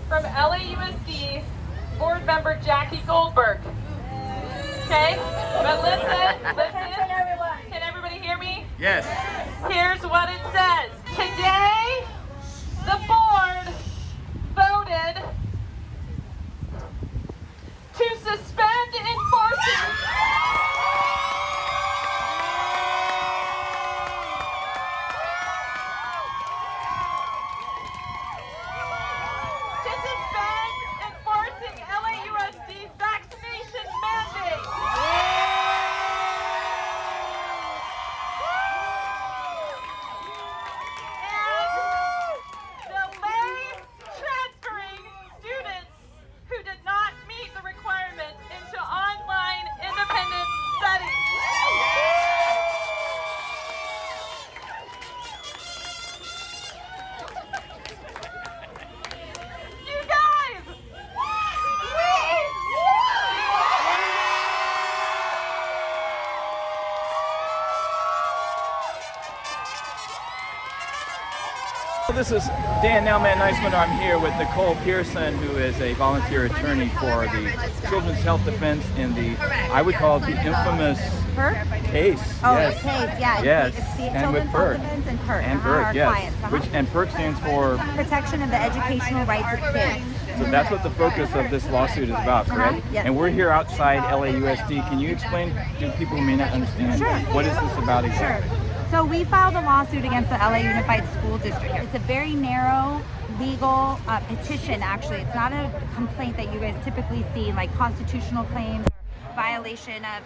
from LAUSD board member Jackie Goldberg. Okay, but listen, can everybody hear me? Yes. Here's what it says. Today, the board voted to suspend enforcing LAUSD's vaccination mandate. And delay transferring students who did not meet the requirements into online independent study. You guys! This is Dan Nowman Niswander. I'm here with Nicole Pearson, who is a volunteer attorney for the Children's Health Defense in the, I would call it the infamous case. Oh, yes. the case, yeah. Yes, It's the and with Children's PERC. Health Defense and PERC. And our PERC, yes. clients. Which, and PERC stands for? Protection of the Educational Rights of Kids. So that's what the focus of this lawsuit is about, correct? Yes. And we're here outside LAUSD. Can you explain to people who may not understand, Sure. what is this about exactly? Sure. So we filed a lawsuit against the LA Unified School District. It's a very narrow legal petition, actually. It's not a complaint that you guys typically see, like constitutional claims, violation of,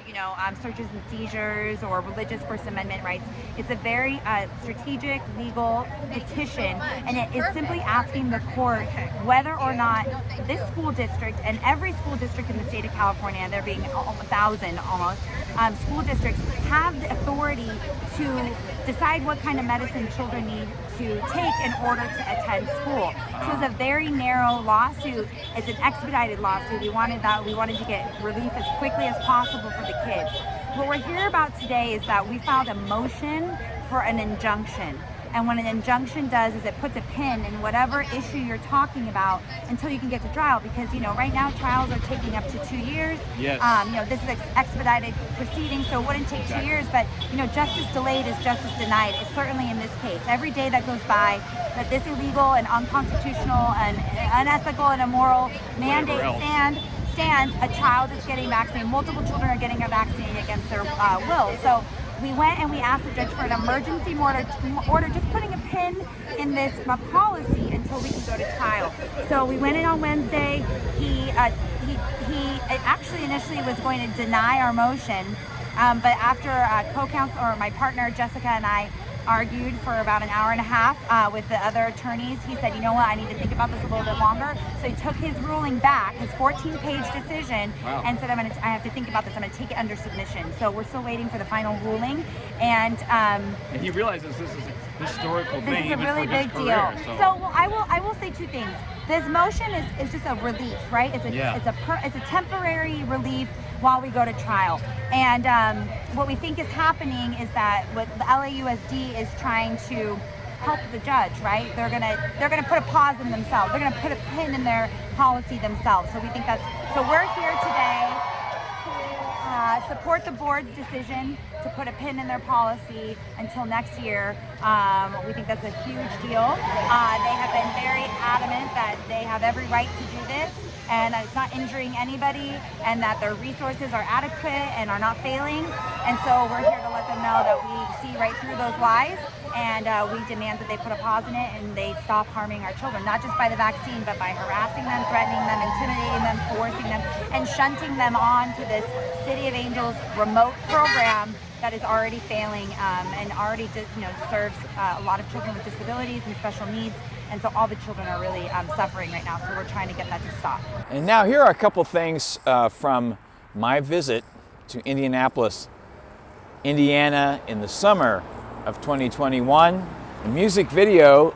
searches and seizures or religious First Amendment rights. It's a very strategic legal petition, and it is simply asking the court whether or not this school district and every school district in the state of California, there being 1,000 almost, school districts have the authority to decide what kind of medicine children need to take in order to attend school. So it's a very narrow lawsuit. It's an expedited lawsuit. We wanted to get relief as quickly as possible for the kids. What we're here about today is that we filed a motion for an injunction. And what an injunction does is it puts a pin in whatever issue you're talking about until you can get to trial. Because right now trials are taking up to 2 years. Yes. This is an expedited proceeding, so it wouldn't take 2 years. But justice delayed is justice denied. It's certainly in this case. Every day that goes by that this illegal and unconstitutional and unethical and immoral mandate stands, a child is getting vaccinated. Multiple children are getting vaccinated against their will. So we went and we asked the judge for an emergency order, just putting a pin in this policy until we can go to trial. So we went in on Wednesday. He actually initially was going to deny our motion, but after co-counsel or my partner Jessica and I argued for about an hour and a half with the other attorneys, he said, you know what, I need to think about this a little bit longer. So he took his ruling back, his 14-page decision, and said, I have to think about this. I'm going to take it under submission. So we're still waiting for the final ruling. And he realizes this is a historical thing. This is a even really for his big career, deal. So I will say two things. This motion is just a relief, right? It's a temporary relief while we go to trial. And what we think is happening is that what the LAUSD is trying to help the judge, right? They're gonna put a pause in themselves. They're gonna put a pin in their policy themselves. So we think so we're here today to support the board's decision to put a pin in their policy until next year. We think that's a huge deal. They have been very adamant that they have every right to do this, and it's not injuring anybody, and that their resources are adequate and are not failing. And so we're here to let them know that we see right through those lies, and we demand that they put a pause in it and they stop harming our children, not just by the vaccine, but by harassing them, threatening them, intimidating them, coercing them, and shunting them on to this City of Angels remote program that is already failing and already serves a lot of children with disabilities and special needs. And so all the children are really suffering right now, so we're trying to get that to stop. And now here are a couple things from my visit to Indianapolis, Indiana in the summer of 2021. A music video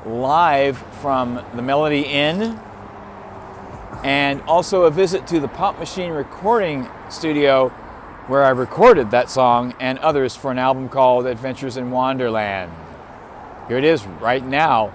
live from the Melody Inn, and also a visit to the Pop Machine recording studio where I recorded that song and others for an album called Adventures in Wonderland. Here it is right now.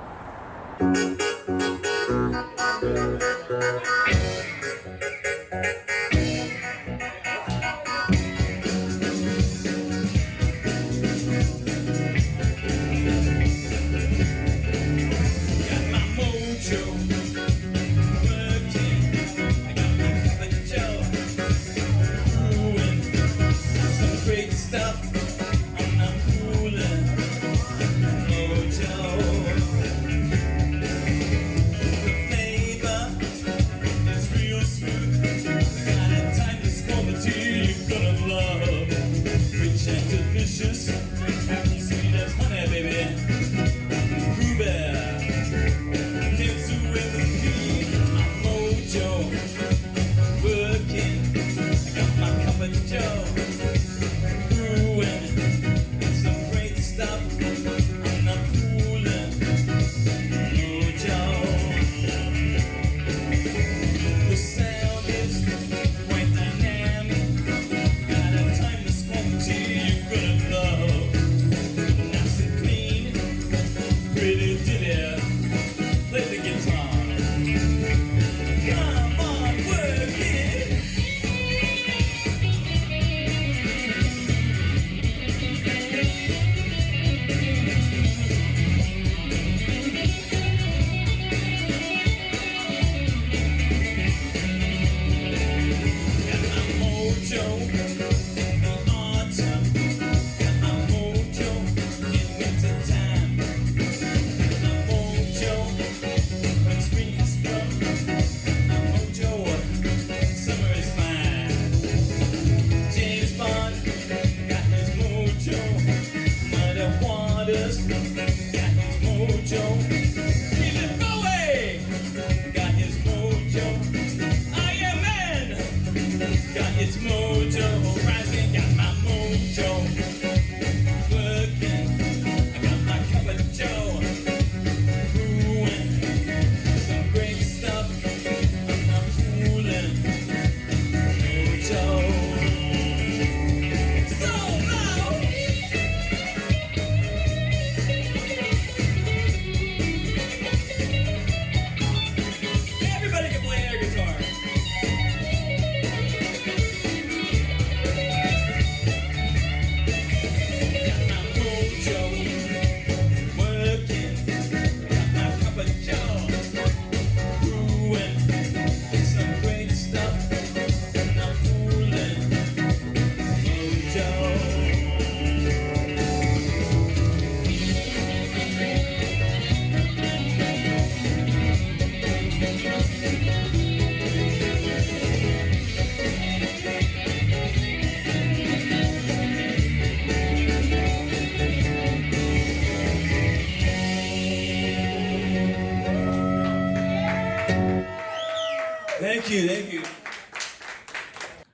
Thank you, thank you.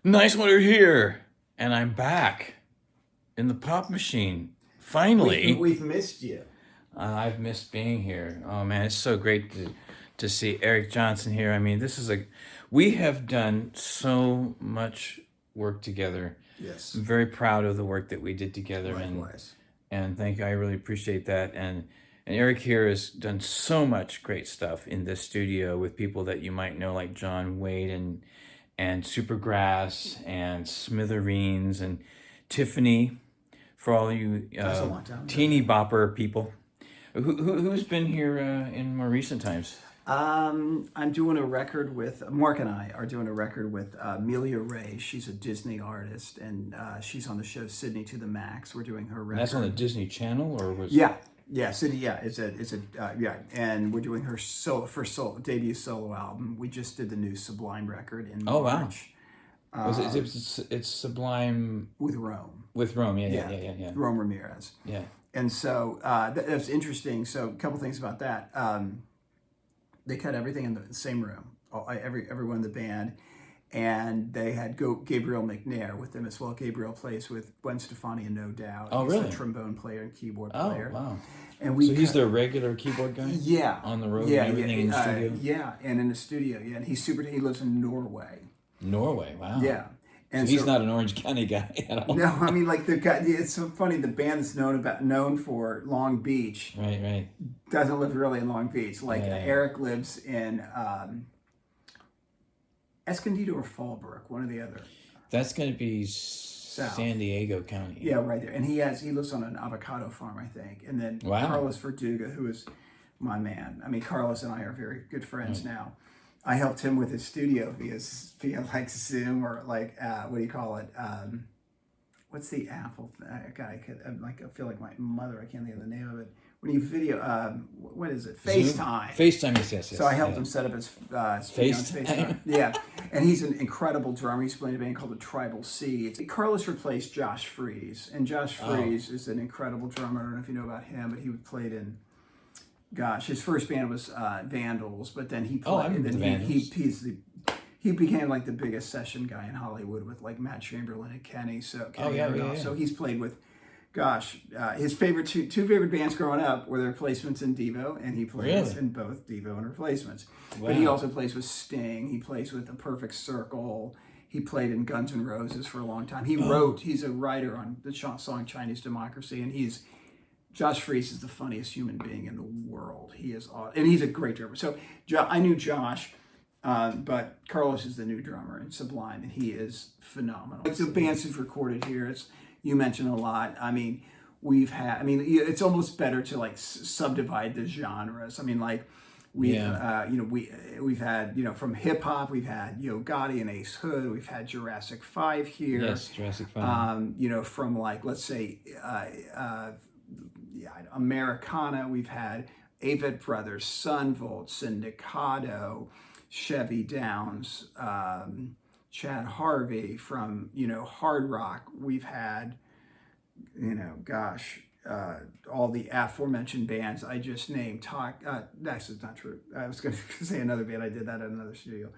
Niswander here, and I'm back in the pop machine. Finally. We've missed you. I've missed being here. Oh man, it's so great to see Eric Johnson here. I mean, we have done so much work together. Yes. I'm very proud of the work that we did together. Likewise. And thank you. I really appreciate that. And Eric here has done so much great stuff in this studio with people that you might know, like John Wade and Supergrass and Smithereens and Tiffany, for all you teeny bopper people. Who's been here in more recent times? I'm doing a record with, Mark and I are doing a record with Amelia Ray. She's a Disney artist, and she's on the show Sydney to the Max. We're doing her record. That's on the Disney Channel, or was? Yeah, Sydney. Yeah, and we're doing her debut solo album. We just did the new Sublime record in March. Oh wow! It's Sublime with Rome. With Rome, yeah. Rome Ramirez. Yeah. And so that's interesting. So a couple things about that. They cut everything in the same room, everyone in the band, and they had Gabriel McNair with them as well. Gabriel plays with Gwen Stefani and No Doubt. Oh, He's really? a trombone player and keyboard player. Oh, wow. And so he's their regular keyboard guy? Yeah. On the road and everything in the studio? Yeah, and in the studio, yeah. And he lives in Norway. Norway, wow. Yeah. And so he's not an Orange County guy at all. No, I mean, like the guy. It's so funny. The band that's known for Long Beach, right, doesn't live really in Long Beach. Like Eric lives in Escondido or Fallbrook, one or the other. That's going to be San Diego County. Yeah, right there. And he lives on an avocado farm, I think. And then Carlos Verduga, who is my man. I mean, Carlos and I are very good friends now. I helped him with his studio via like Zoom or like what do you call it? What's the Apple? God, I feel like my mother. I can't think of the name of it. When you video, what is it? FaceTime. FaceTime, yes. So I helped him set up his FaceTime. Yeah, and he's an incredible drummer. He's playing a band called the Tribal Seeds. Carlos replaced Josh Freese, and Josh Freese is an incredible drummer. I don't know if you know about him, but he played in. Gosh, his first band was Vandals, but then he played. And then he became like the biggest session guy in Hollywood with like Matt Chamberlain and Kenny. So So he's played with, his favorite two favorite bands growing up were the Replacements and Devo, and he plays in both Devo and Replacements. Wow. But he also plays with Sting. He plays with The Perfect Circle. He played in Guns N' Roses for a long time. He's a writer on the song Chinese Democracy, and Josh Freese is the funniest human being in the world. He is awesome. And he's a great drummer. So I knew Josh, but Carlos is the new drummer in Sublime, and he is phenomenal. It's the bands who've recorded here. You mentioned a lot. I mean, it's almost better to like subdivide the genres. I mean, like we've had, from hip hop, we've had Yo Gotti and Ace Hood. We've had Jurassic 5 here. Yes, Jurassic 5. From like, let's say, Americana, we've had Avett Brothers, Sunvolt, Syndicato, Chevy Downs, Chad Harvey. From hard rock, we've had all the aforementioned bands I just named. That's not true. I was going to say another band. I did that at another studio.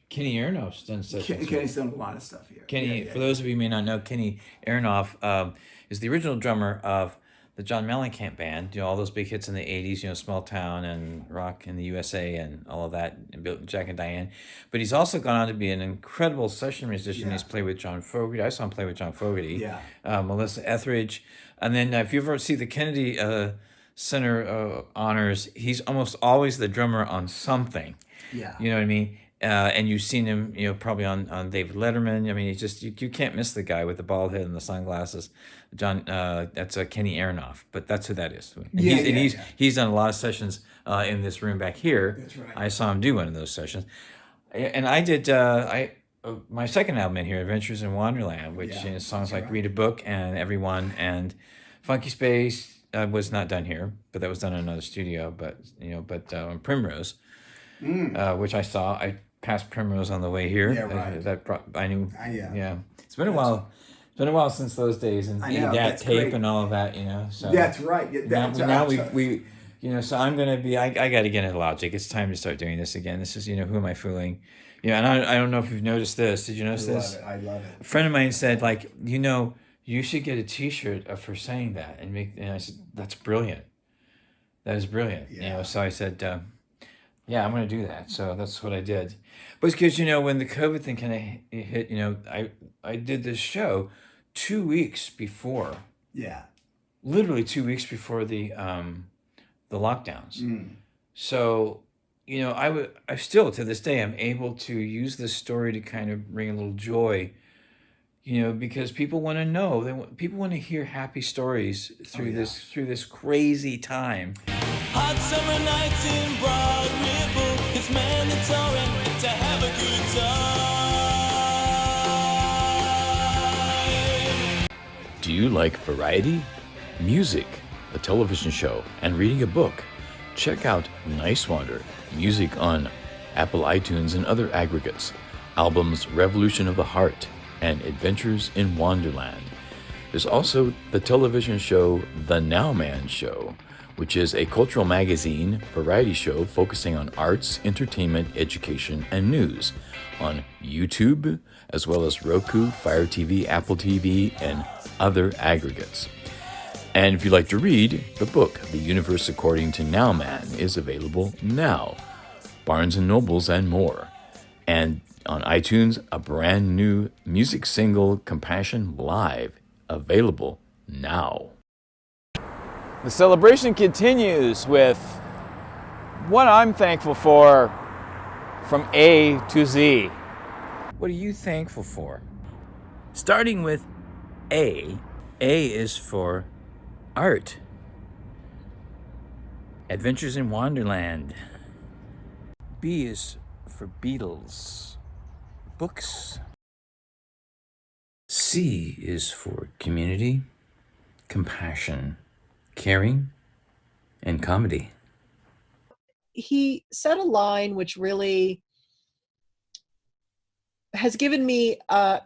Kenny Ironoff's done such. Kenny's done a lot of stuff here. Kenny, for those of you who may not know, Kenny Ironoff is the original drummer of the John Mellencamp band. All those big hits in the '80s, Small Town and Rock in the USA and all of that, and Jack and Diane. But he's also gone on to be an incredible session musician. He's played with John Fogerty. I saw him play with John Fogerty. Melissa Etheridge, and then if you ever see the Kennedy Center honors, he's almost always the drummer on something. Yeah, you know what I mean. And you've seen him, probably on David Letterman. I mean, he's just you can't miss the guy with the bald head and the sunglasses. John, that's Kenny Aronoff, but that's who that is. And he's done a lot of sessions in this room back here. That's right. I saw him do one of those sessions, and I did my second album in here, Adventures in Wonderland, which is songs like Read a Book and Everyone and Funky Space was not done here, but that was done in another studio. But Primrose, which I saw. I passed Primrose on the way here. Yeah, right. I knew. Yeah. It's been a while. It's been a while since those days and that tape great. And all of that. So that's right. Now we So I'm going to be, I got to get into Logic. It's time to start doing this again. This is, who am I fooling? And I don't know if you've noticed this. Did you notice this? I love it. A friend of mine said, like, you should get a T-shirt of her saying that. And I said, that's brilliant. That is brilliant. Yeah. So I said, yeah, I'm going to do that. So that's what I did. But it's because, when the COVID thing kind of hit, I did this show 2 weeks before. Yeah. Literally 2 weeks before the lockdowns. So, I still, to this day, I'm able to use this story to kind of bring a little joy, because people want to know, people want to hear happy stories through this crazy time. Hot summer nights in Broad Ripple, it's mandatory to have a good time. Do you like variety, music, a television show, and reading a book? Check out Niswander, music on Apple iTunes and other aggregates, albums Revolution of the Heart and Adventures in Wonderland. There's also the television show The Nowman Show, which is a cultural magazine variety show focusing on arts, entertainment, education, and news on YouTube, as well as Roku, Fire TV, Apple TV, and other aggregates. And if you'd like to read, the book, The Universe According to Nowman, is available now. Barnes & Nobles and more. And on iTunes, a brand new music single, Compassion Live, available now. The celebration continues with what I'm thankful for from A to Z. What are you thankful for? Starting with A. A is for art. Adventures in Wonderland. B is for Beatles. Books. C is for community, compassion, caring, and comedy. He said a line which really has given me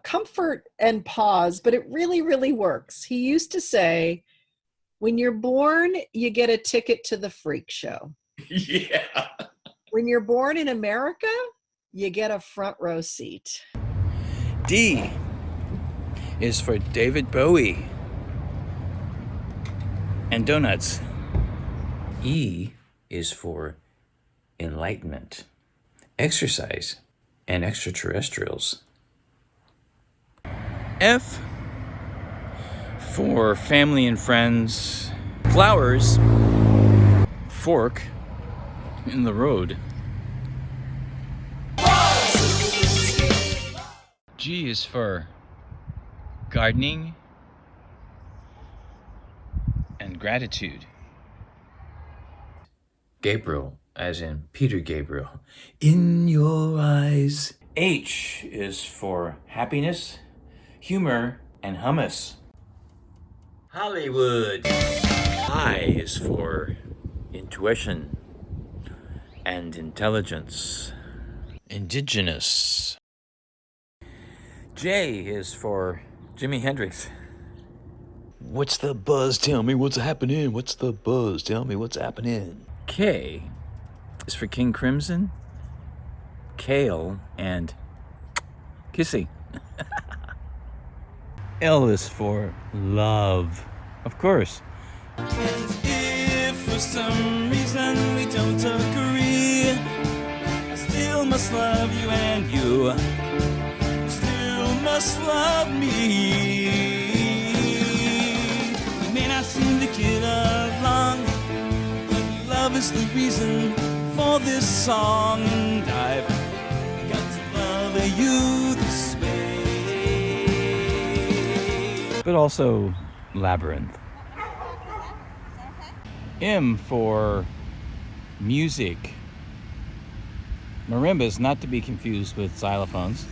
comfort and pause, but it really, really works. He used to say, when you're born, you get a ticket to the freak show. Yeah. When you're born in America, you get a front row seat. D is for David Bowie and donuts. E is for enlightenment, exercise, and extraterrestrials. F for family and friends, flowers, fork in the road. G is for gardening and gratitude. Gabriel, as in Peter Gabriel, in your eyes. H is for happiness, humor, and hummus. Hollywood. I is for intuition and intelligence. Indigenous. J is for Jimi Hendrix. What's the buzz? Tell me what's happening. What's the buzz? Tell me what's happening. K is for King Crimson, Kale, and Kissy. L is for love, of course. And if for some reason we don't agree, I still must love you and you still must love me. We may not seem to get along, but love is the reason for this song, and I've got to love you this way. But also labyrinth. M for music. Marimba is not to be confused with xylophones.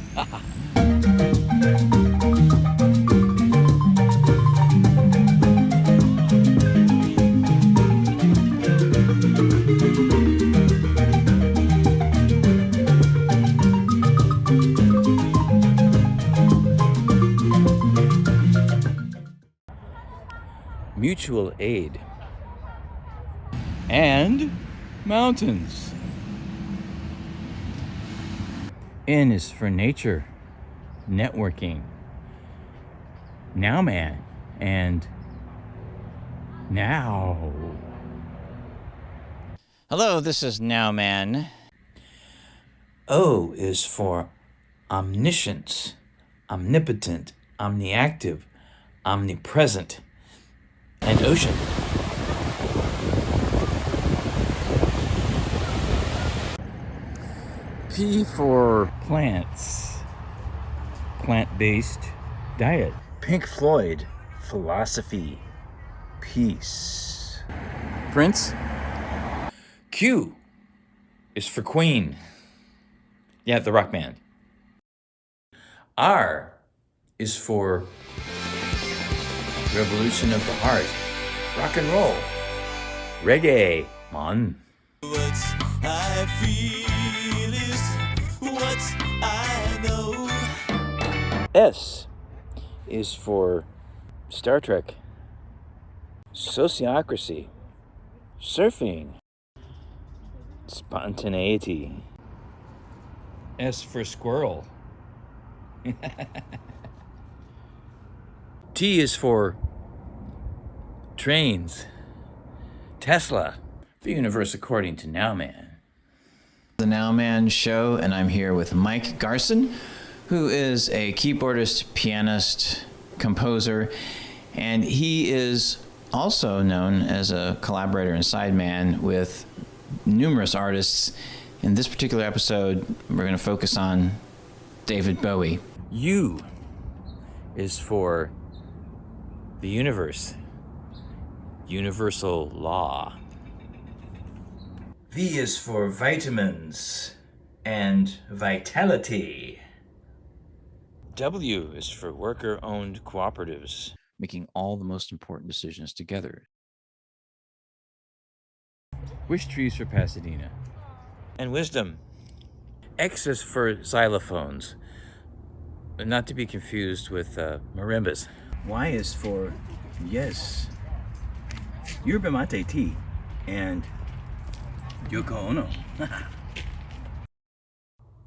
Mutual aid. and mountains. N is for nature, networking, Nowman, and now. Hello, this is Nowman. O is for omniscience, omnipotent, omniactive, omnipresent, and ocean. P for plants, plant-based diet. Pink Floyd, philosophy, peace. Prince. Q is for Queen. Yeah, the rock band. R is for revolution of the heart, rock and roll, reggae, man. What I feel is what I know. S is for Star Trek, sociocracy, surfing, spontaneity. S for squirrel. T is for trains, Tesla, the universe according to Nowman. The Nowman Show, and I'm here with Mike Garson, who is a keyboardist, pianist, composer, and he is also known as a collaborator and sideman with numerous artists. In this particular episode, we're going to focus on David Bowie. U is for the universe, universal law. V is for vitamins and vitality. W is for worker-owned cooperatives, making all the most important decisions together. Wish trees for Pasadena. And wisdom. X is for xylophones, not to be confused with marimbas. Y is for yes, yerba mate tea, and Yoko Ono.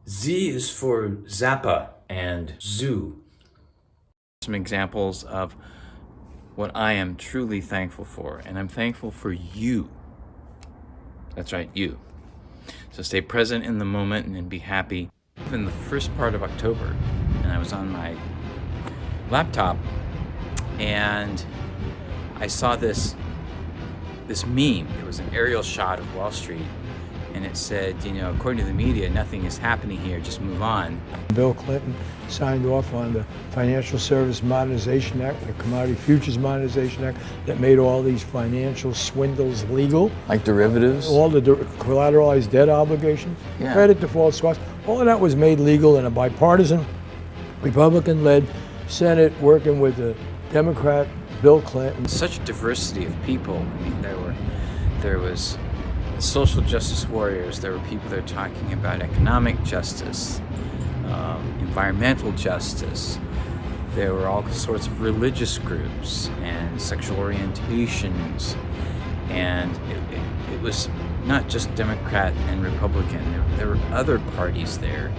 Z is for Zappa and zoo. Some examples of what I am truly thankful for, and I'm thankful for you. That's right, you. So stay present in the moment and be happy. In the first part of October, and I was on my laptop, and I saw this meme. It was an aerial shot of Wall Street, and it said, according to the media, nothing is happening here, just move on. Bill Clinton signed off on the Financial Service Modernization Act, the Commodity Futures Modernization Act, that made all these financial swindles legal. Like derivatives? All the collateralized debt obligations, credit default swaps, all of that was made legal in a bipartisan, Republican-led Senate working with the Democrat Bill Clinton. Such diversity of people. I mean, there was social justice warriors, there were people that were talking about economic justice, environmental justice. There were all sorts of religious groups and sexual orientations, and it was not just Democrat and Republican. There were other parties there,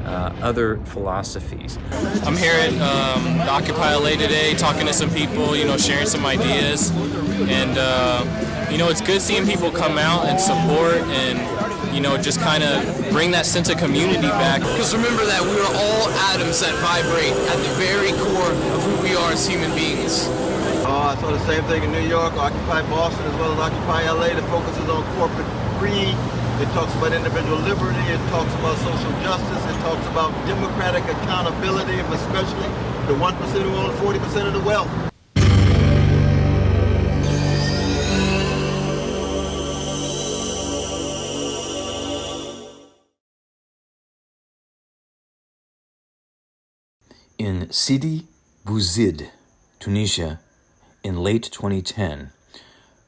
other philosophies. I'm here at the Occupy LA today, talking to some people, sharing some ideas, and it's good seeing people come out and support and just kind of bring that sense of community back. Because remember that we are all atoms that vibrate at the very core of who we are as human beings. I saw the same thing in New York, Occupy Boston, as well as Occupy LA, that focuses on corporate greed. It talks about individual liberty, it talks about social justice, it talks about democratic accountability, especially the 1% who own 40% of the wealth. In Sidi Bouzid, Tunisia, in late 2010,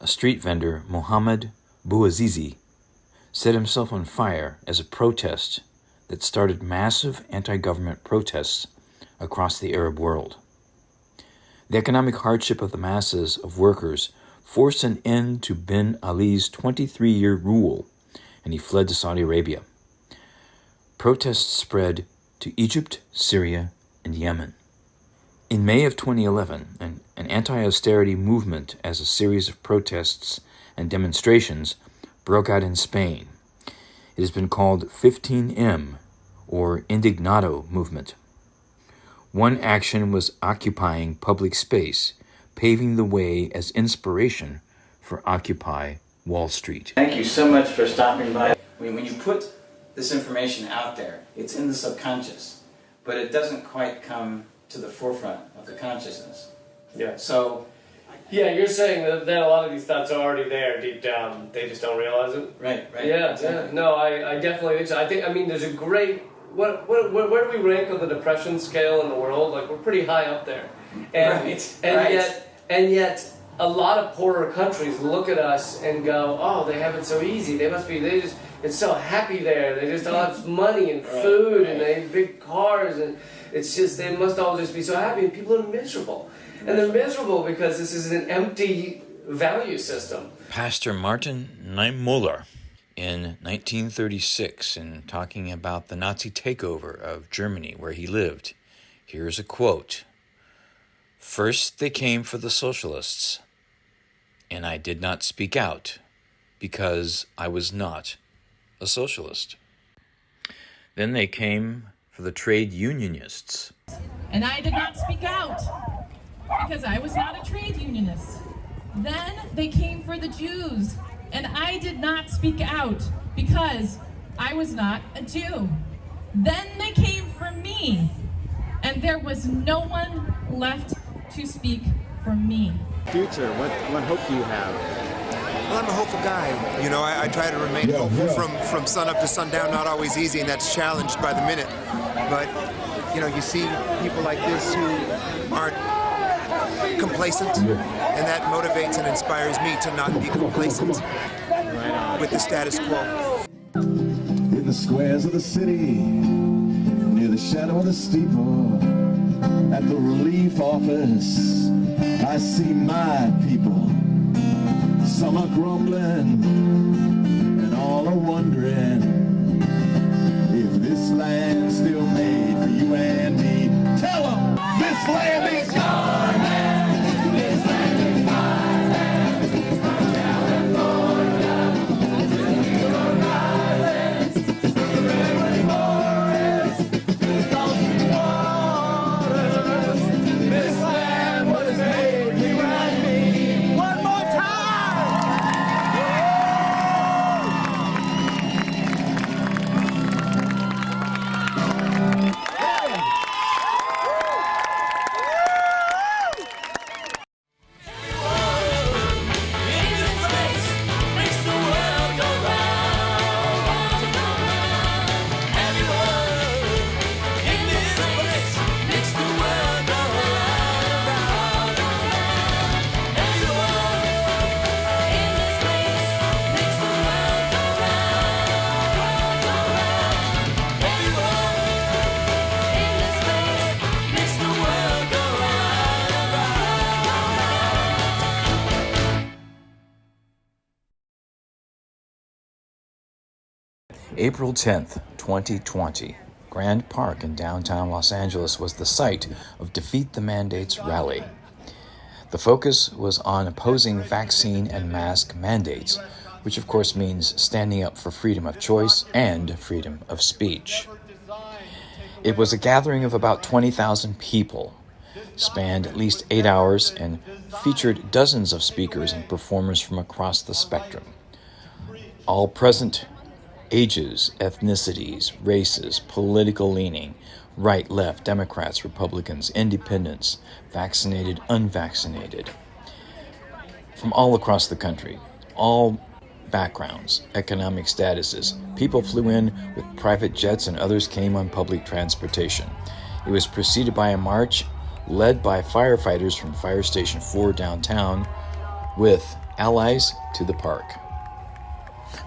a street vendor, Mohamed Bouazizi, set himself on fire as a protest that started massive anti-government protests across the Arab world. The economic hardship of the masses of workers force an end to bin Ali's 23-year rule, and he fled to Saudi Arabia. Protests spread to Egypt, Syria, and Yemen. In May of 2011, an anti-austerity movement as a series of protests and demonstrations broke out in Spain. It has been called 15M, or Indignado movement. One action was occupying public space, paving the way as inspiration for Occupy Wall Street. Thank you so much for stopping by. When you put this information out there, it's in the subconscious, but it doesn't quite come to the forefront of the consciousness. Yeah. So, yeah, you're saying that a lot of these thoughts are already there deep down. They just don't realize it. Right. Yeah, exactly. yeah. No, I definitely think so. I mean, there's a great. Where do we rank on the depression scale in the world? Like, we're pretty high up there. And yet, a lot of poorer countries look at us and go, "Oh, they have it so easy. It's so happy there. They just all have money and food and they have big cars and it's just they must all just be so happy." And people are miserable, and they're miserable because this is an empty value system. Pastor Martin Niemöller in 1936, in talking about the Nazi takeover of Germany where he lived. Here's a quote. "First they came for the socialists, and I did not speak out because I was not a socialist. Then they came for the trade unionists. And I did not speak out because I was not a trade unionist. Then they came for the Jews, and I did not speak out because I was not a Jew. Then they came for me, and there was no one left to speak for me." Future, what hope do you have? Well, I'm a hopeful guy. You know, I try to remain hopeful from sun up to sundown. Not always easy, and that's challenged by the minute. But, you know, you see people like this who aren't complacent, and that motivates and inspires me to not be complacent with the status quo. In the squares of the city, near the shadow of the steeple, at the relief office, I see my people. Some are grumbling, and all are wondering if this land's still made for you and me. Tell them this land is gone, man. This land is mine, man. From California to the Rhode Islands, the Redwood Forest, the Gulf waters. This land was made for you and me. One more time. April 10th, 2020, Grand Park in downtown Los Angeles was the site of Defeat the Mandates rally. The focus was on opposing vaccine and mask mandates, which of course means standing up for freedom of choice and freedom of speech. It was a gathering of about 20,000 people, spanned at least 8 hours, and featured dozens of speakers and performers from across the spectrum. All present: ages, ethnicities, races, political leaning, right, left, Democrats, Republicans, independents, vaccinated, unvaccinated. From all across the country, all backgrounds, economic statuses. People flew in with private jets and others came on public transportation. It was preceded by a march led by firefighters from Fire Station 4 downtown with allies to the park.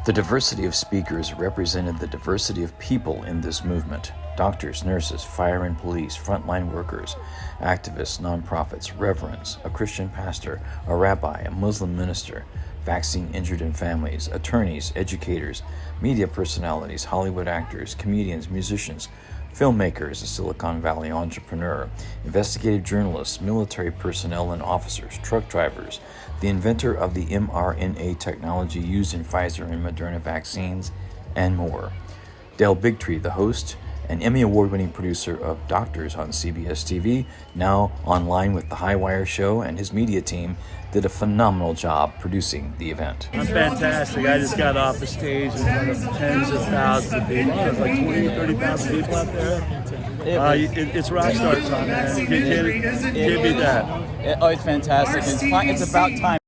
The diversity of speakers represented the diversity of people in this movement. doctors, nurses, fire and police, frontline workers, activists, nonprofits, reverends, a Christian pastor, a rabbi, a Muslim minister, vaccine injured and families, attorneys, educators, media personalities, Hollywood actors, comedians, musicians, filmmakers, a Silicon Valley entrepreneur, investigative journalists, military personnel and officers, truck drivers, the inventor of the mRNA technology used in Pfizer and Moderna vaccines, and more. Dale Bigtree, the host and Emmy Award-winning producer of Doctors on CBS TV, now online with The Highwire Show, and his media team did a phenomenal job producing the event. I'm fantastic. I just got off the stage in front of tens of thousands of people. There's like 20 or 30,000 people out there. It's rock star time, man. You can't beat that. Oh, it's fantastic. It's about time.